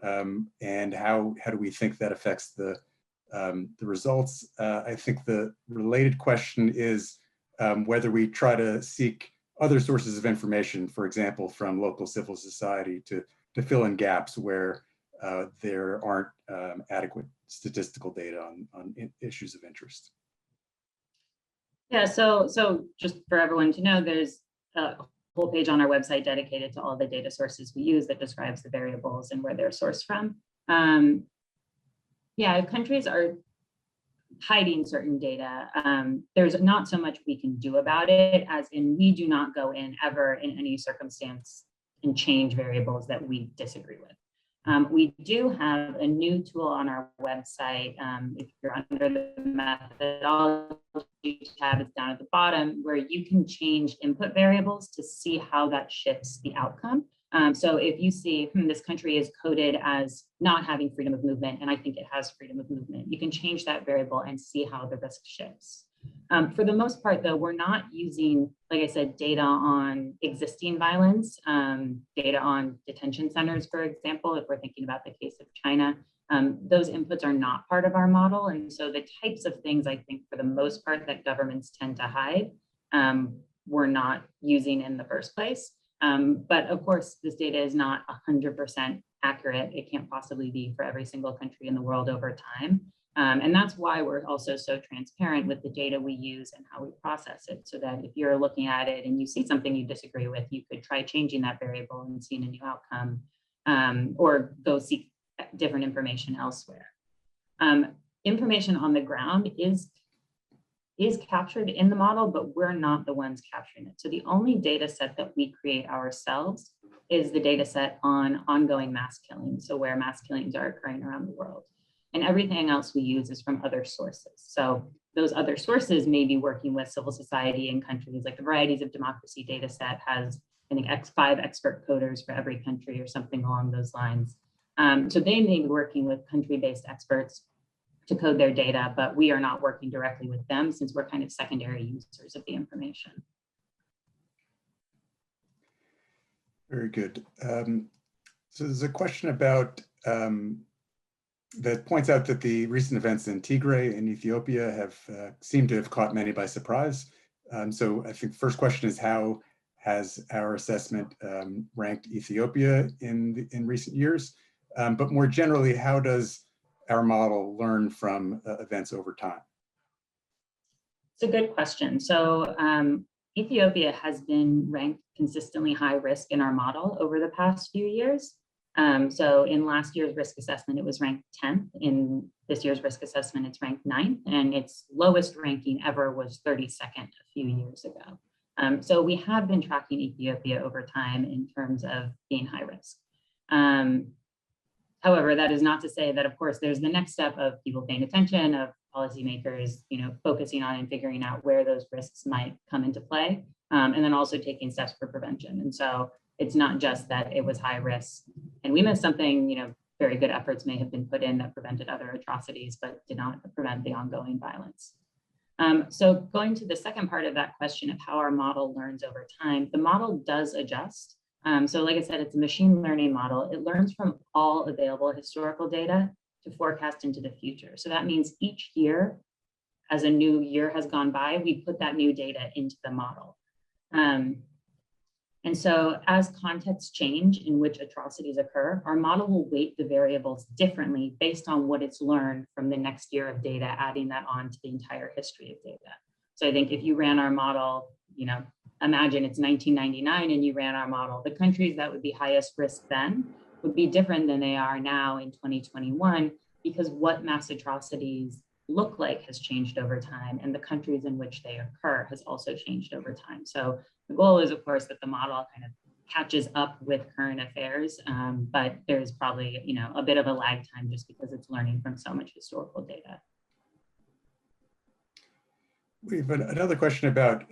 And how do we think that affects the results? I think the related question is whether we try to seek other sources of information, for example, from local civil society to fill in gaps where there aren't adequate statistical data on issues of interest. Yeah, so just for everyone to know, there's a whole page on our website dedicated to all the data sources we use that describes the variables and where they're sourced from. Yeah, if countries are hiding certain data, there's not so much we can do about it, as in we do not go in ever in any circumstance and change variables that we disagree with. We do have a new tool on our website. If you're under the methodology tab, it's down at the bottom, where you can change input variables to see how that shifts the outcome. So if you see this country is coded as not having freedom of movement, and I think it has freedom of movement, you can change that variable and see how the risk shifts. For the most part, though, we're not using, like I said, data on existing violence, data on detention centers, for example, if we're thinking about the case of China. Those inputs are not part of our model. And so the types of things, I think, for the most part, that governments tend to hide, we're not using in the first place. But of course, this data is not 100% accurate. It can't possibly be for every single country in the world over time. And that's why we're also so transparent with the data we use and how we process it, so that if you're looking at it and you see something you disagree with, you could try changing that variable and seeing a new outcome, or go seek different information elsewhere. Information on the ground is captured in the model, but we're not the ones capturing it. So the only data set that we create ourselves is the data set on ongoing mass killings, so where mass killings are occurring around the world. And everything else we use is from other sources. So those other sources may be working with civil society in countries, like the Varieties of Democracy data set has, I think, 5 expert coders for every country or something along those lines. So they may be working with country-based experts to code their data, but we are not working directly with them since we're kind of secondary users of the information. Very good. So there's a question about that points out that the recent events in Tigray and Ethiopia have seemed to have caught many by surprise. So I think the first question is, how has our assessment ranked Ethiopia in recent years? But more generally, how does our model learn from events over time? It's a good question. So Ethiopia has been ranked consistently high risk in our model over the past few years. So in last year's risk assessment, it was ranked 10th. In this year's risk assessment, it's ranked 9th, and its lowest ranking ever was 32nd a few years ago. So we have been tracking Ethiopia over time in terms of being high risk. However, that is not to say that, of course, there's the next step of people paying attention, of policymakers, focusing on and figuring out where those risks might come into play, and then also taking steps for prevention. And so it's not just that it was high risk and we missed something, very good efforts may have been put in that prevented other atrocities, but did not prevent the ongoing violence. So going to the second part of that question of how our model learns over time, the model does adjust. So like I said, it's a machine learning model. It learns from all available historical data. to forecast into the future. So that means each year, as a new year has gone by, we put that new data into the model. And so as contexts change in which atrocities occur, our model will weight the variables differently based on what it's learned from the next year of data, adding that on to the entire history of data. So I think if you ran our model, imagine it's 1999 and you ran our model, the countries that would be highest risk then would be different than they are now in 2021, because what mass atrocities look like has changed over time, and the countries in which they occur has also changed over time. So the goal is, of course, that the model kind of catches up with current affairs, but there's probably a bit of a lag time just because it's learning from so much historical data. We have another question about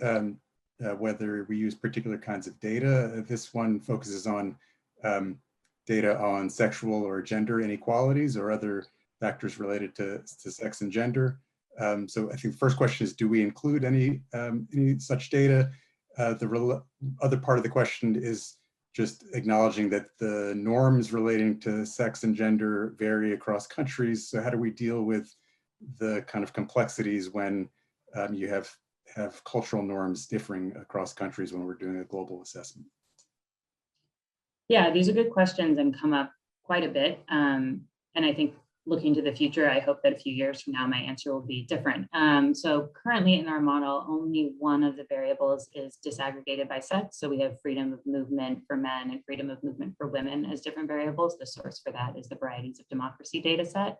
whether we use particular kinds of data. This one focuses on data on sexual or gender inequalities or other factors related to sex and gender. So I think the first question is, do we include any such data? The other part of the question is just acknowledging that the norms relating to sex and gender vary across countries. So how do we deal with the kind of complexities when you have cultural norms differing across countries when we're doing a global assessment? Yeah, these are good questions and come up quite a bit. And I think looking to the future, I hope that a few years from now, my answer will be different. So currently in our model, only one of the variables is disaggregated by sex. So we have freedom of movement for men and freedom of movement for women as different variables. The source for that is the Varieties of Democracy data set.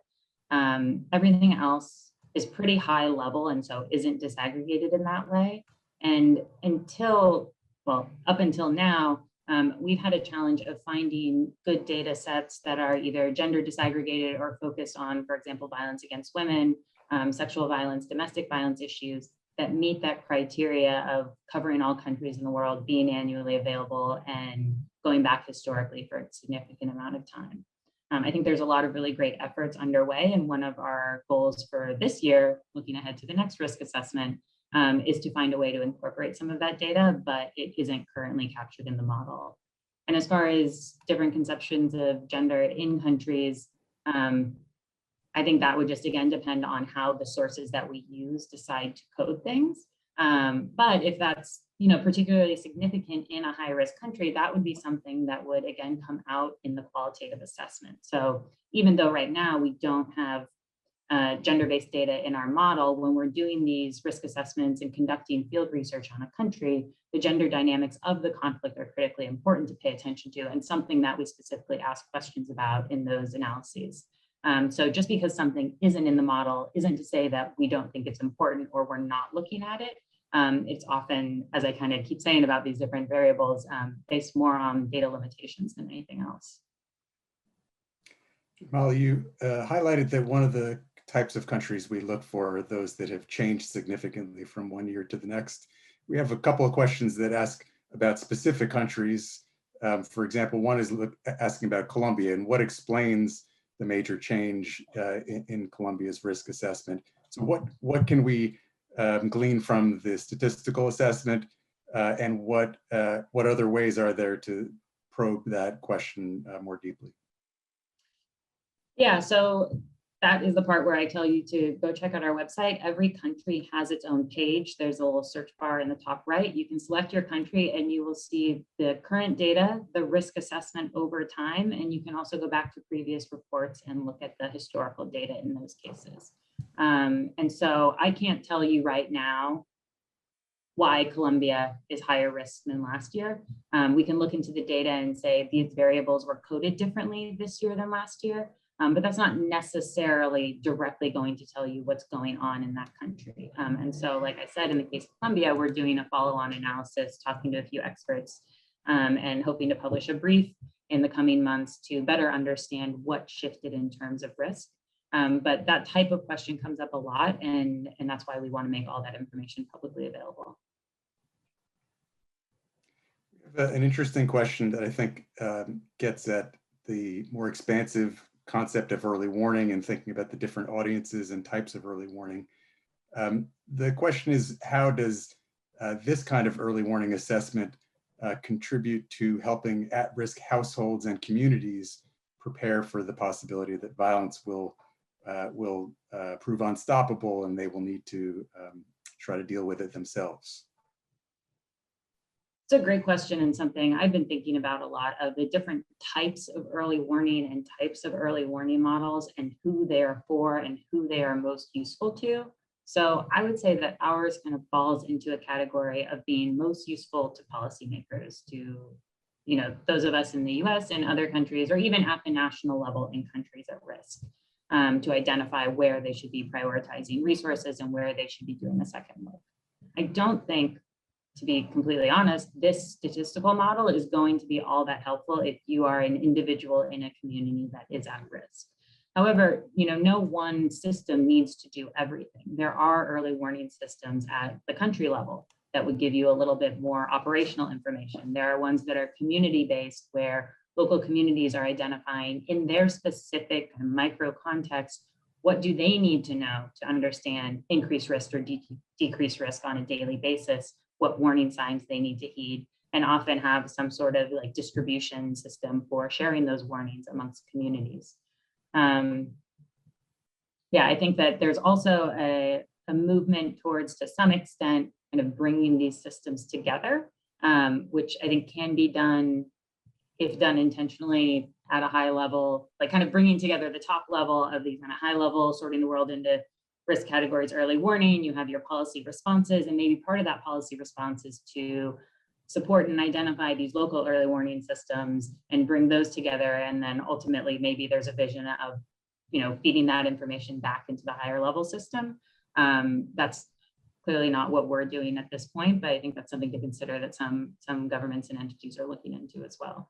Everything else is pretty high level and so isn't disaggregated in that way. And up until now, we've had a challenge of finding good data sets that are either gender disaggregated or focused on, for example, violence against women, sexual violence, domestic violence issues that meet that criteria of covering all countries in the world, being annually available, and going back historically for a significant amount of time. I think there's a lot of really great efforts underway, and one of our goals for this year, looking ahead to the next risk assessment, is to find a way to incorporate some of that data, but it isn't currently captured in the model. And as far as different conceptions of gender in countries, I think that would just, again, depend on how the sources that we use decide to code things. But if that's particularly significant in a high-risk country, that would be something that would, again, come out in the qualitative assessment. So even though right now we don't have gender-based data in our model, when we're doing these risk assessments and conducting field research on a country, the gender dynamics of the conflict are critically important to pay attention to, and something that we specifically ask questions about in those analyses. So just because something isn't in the model isn't to say that we don't think it's important or we're not looking at it. It's often, as I kind of keep saying about these different variables, based more on data limitations than anything else. Molly, you highlighted that one of the types of countries we look for are those that have changed significantly from one year to the next. We have a couple of questions that ask about specific countries. For example, one is asking about Colombia and what explains the major change in Colombia's risk assessment. So what can we glean from the statistical assessment, and what other ways are there to probe that question more deeply? Yeah, so that is the part where I tell you to go check out our website. Every country has its own page. There's a little search bar in the top right. You can select your country and you will see the current data, the risk assessment over time, and you can also go back to previous reports and look at the historical data in those cases. And so I can't tell you right now why Colombia is higher risk than last year. We can look into the data and say these variables were coded differently this year than last year. But that's not necessarily directly going to tell you what's going on in that country. And so, like I said, in the case of Colombia, we're doing a follow-on analysis, talking to a few experts, and hoping to publish a brief in the coming months to better understand what shifted in terms of risk. But that type of question comes up a lot, and that's why we want to make all that information publicly available. We have an interesting question that I think gets at the more expansive concept of early warning and thinking about the different audiences and types of early warning. The question is, how does this kind of early warning assessment contribute to helping at-risk households and communities prepare for the possibility that violence will prove unstoppable and they will need to try to deal with it themselves? It's a great question and something I've been thinking about a lot, of the different types of early warning and types of early warning models and who they are for and who they are most useful to. So I would say that ours kind of falls into a category of being most useful to policymakers, to those of us in the US and other countries, or even at the national level in countries at risk, to identify where they should be prioritizing resources and where they should be doing a second look. I don't think, to be completely honest, this statistical model is going to be all that helpful if you are an individual in a community that is at risk. However, no one system needs to do everything. There are early warning systems at the country level that would give you a little bit more operational information. There are ones that are community-based, where local communities are identifying in their specific micro context, what do they need to know to understand increased risk or decreased risk on a daily basis, what warning signs they need to heed, and often have some sort of distribution system for sharing those warnings amongst communities. Yeah, I think that there's also a movement towards, to some extent, kind of bringing these systems together, which I think can be done, if done intentionally, at a high level, kind of bringing together the top level of these kind of high level, sorting the world into risk categories, early warning, you have your policy responses, and maybe part of that policy response is to support and identify these local early warning systems and bring those together. And then ultimately, maybe there's a vision of, feeding that information back into the higher level system. That's clearly not what we're doing at this point, but I think that's something to consider that some governments and entities are looking into as well.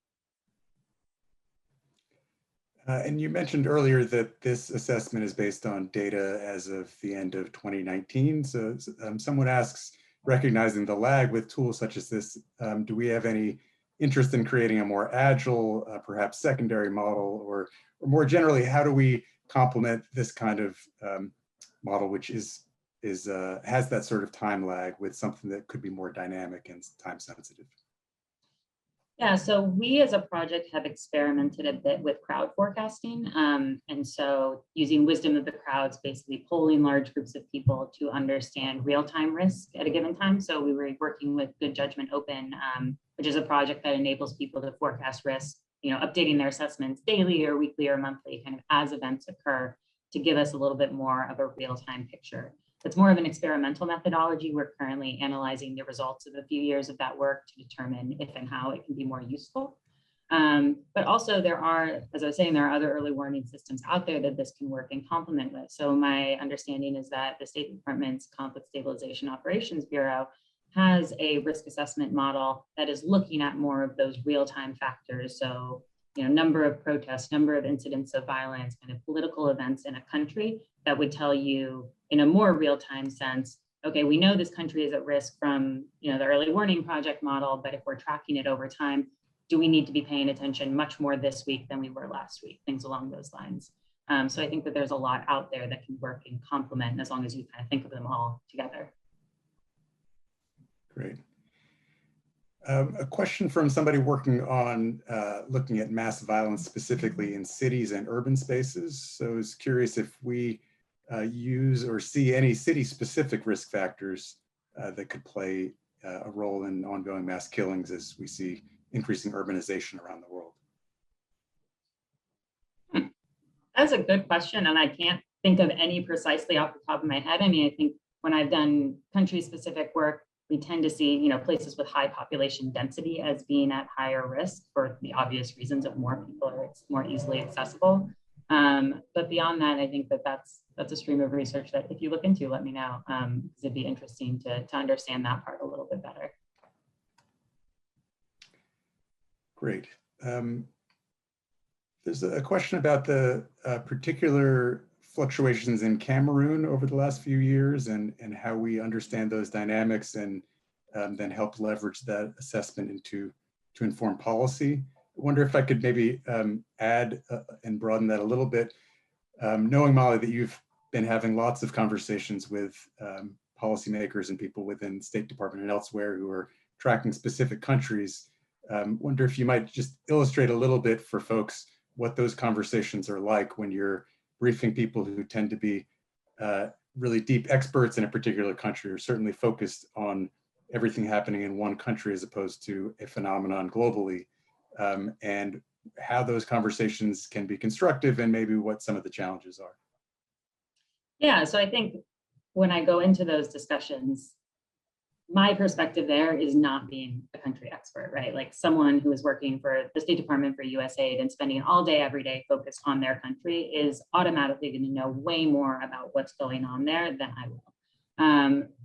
And you mentioned earlier that this assessment is based on data as of the end of 2019. So someone asks, recognizing the lag with tools such as this, do we have any interest in creating a more agile, perhaps secondary model, or more generally, how do we complement this kind of model, which has that sort of time lag, with something that could be more dynamic and time sensitive? Yeah, so we as a project have experimented a bit with crowd forecasting. And so using wisdom of the crowds, basically polling large groups of people to understand real-time risk at a given time. So we were working with Good Judgment Open, which is a project that enables people to forecast risk, updating their assessments daily or weekly or monthly, kind of as events occur, to give us a little bit more of a real-time picture. It's more of an experimental methodology. We're currently analyzing the results of a few years of that work to determine if and how it can be more useful. But also there are, as I was saying, there are other early warning systems out there that this can work in complement with. So my understanding is that the State Department's Conflict Stabilization Operations Bureau has a risk assessment model that is looking at more of those real-time factors. So, number of protests, number of incidents of violence, kind of political events in a country that would tell you in a more real-time sense, okay, we know this country is at risk from, the early warning project model, but if we're tracking it over time, do we need to be paying attention much more this week than we were last week? Things along those lines. So I think that there's a lot out there that can work in complement, as long as you kind of think of them all together. Great. A question from somebody working on looking at mass violence specifically in cities and urban spaces. So I was curious if we use or see any city-specific risk factors that could play a role in ongoing mass killings as we see increasing urbanization around the world. That's a good question, and I can't think of any precisely off the top of my head. I mean, I think when I've done country-specific work, we tend to see, places with high population density as being at higher risk for the obvious reasons of more people are more easily accessible. But beyond that, I think that that's a stream of research that if you look into, let me know, because it'd be interesting to understand that part a little bit better. Great. There's a question about the particular fluctuations in Cameroon over the last few years and how we understand those dynamics and then help leverage that assessment to inform policy. I wonder if I could maybe add and broaden that a little bit. Knowing, Molly, that you've been having lots of conversations with policymakers and people within the State Department and elsewhere who are tracking specific countries, wonder if you might just illustrate a little bit for folks what those conversations are like when you're briefing people who tend to be really deep experts in a particular country, or certainly focused on everything happening in one country as opposed to a phenomenon globally, and how those conversations can be constructive and maybe what some of the challenges are. Yeah, so I think when I go into those discussions, my perspective there is not being a country expert, right? Like someone who is working for the State Department for USAID and spending all day, every day focused on their country is automatically going to know way more about what's going on there than I will.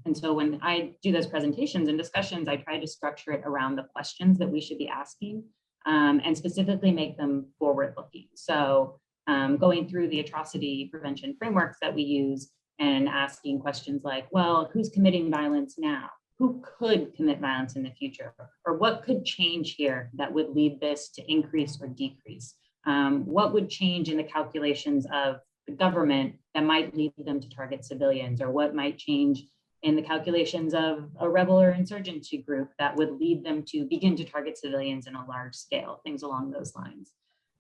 And so when I do those presentations and discussions, I try to structure it around the questions that we should be asking, and specifically make them forward-looking. So going through the atrocity prevention frameworks that we use and asking questions like, well, who's committing violence now? Who could commit violence in the future? Or what could change here that would lead this to increase or decrease? What would change in the calculations of the government that might lead them to target civilians? Or what might change in the calculations of a rebel or insurgency group that would lead them to begin to target civilians in a large scale, things along those lines.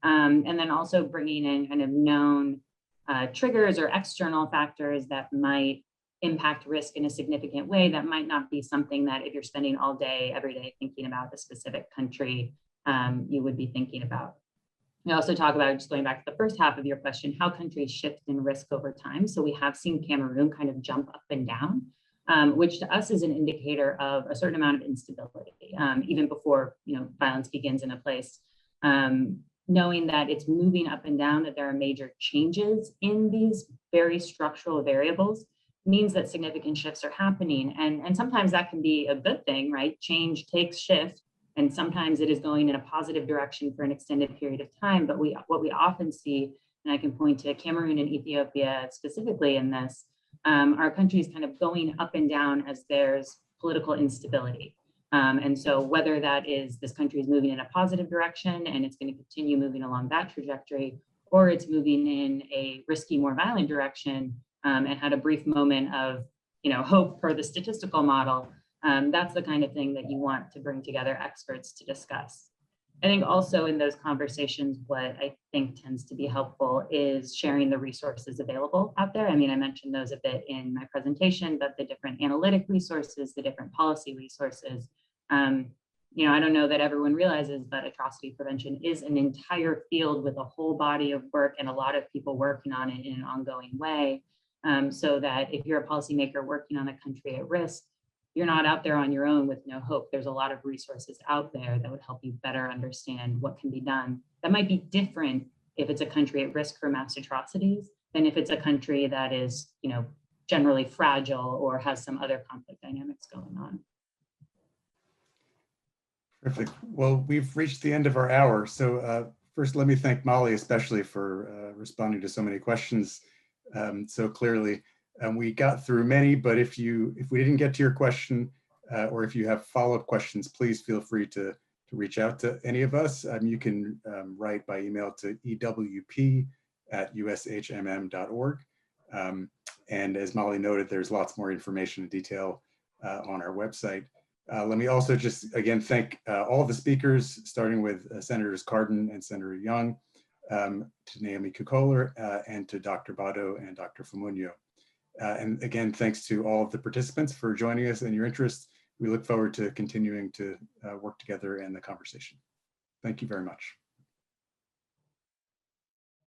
And then also bringing in kind of known triggers or external factors that might impact risk in a significant way that might not be something that if you're spending all day, every day thinking about a specific country, you would be thinking about. We also talk about, just going back to the first half of your question, how countries shift in risk over time. So we have seen Cameroon kind of jump up and down, which to us is an indicator of a certain amount of instability, even before violence begins in a place. Knowing that it's moving up and down, that there are major changes in these very structural variables, means that significant shifts are happening. And sometimes that can be a good thing, right? Change takes shift, and sometimes it is going in a positive direction for an extended period of time. But what we often see, and I can point to Cameroon and Ethiopia specifically in this, are countries kind of going up and down as there's political instability. And so whether that is this country is moving in a positive direction and it's going to continue moving along that trajectory, or it's moving in a risky, more violent direction, and had a brief moment of hope per the statistical model, that's the kind of thing that you want to bring together experts to discuss. I think also in those conversations, what I think tends to be helpful is sharing the resources available out there. I mean, I mentioned those a bit in my presentation, but the different analytic resources, the different policy resources. I don't know that everyone realizes, but atrocity prevention is an entire field with a whole body of work and a lot of people working on it in an ongoing way. So that if you're a policymaker working on a country at risk, you're not out there on your own with no hope. There's a lot of resources out there that would help you better understand what can be done. That might be different if it's a country at risk for mass atrocities than if it's a country that is, generally fragile or has some other conflict dynamics going on. Perfect. Well, we've reached the end of our hour. So first, let me thank Molly especially for responding to so many questions so clearly. We got through many, but if we didn't get to your question, or if you have follow-up questions, please feel free to reach out to any of us. You can write by email to ewp@ushmm.org. And as Molly noted, there's lots more information and detail on our website. Let me also just again thank all the speakers, starting with Senators Cardin and Senator Young, to Naomi Kukoler, and to Dr. Bado and Dr. Fomunyo. And again, thanks to all of the participants for joining us and your interest. We look forward to continuing to work together in the conversation. Thank you very much.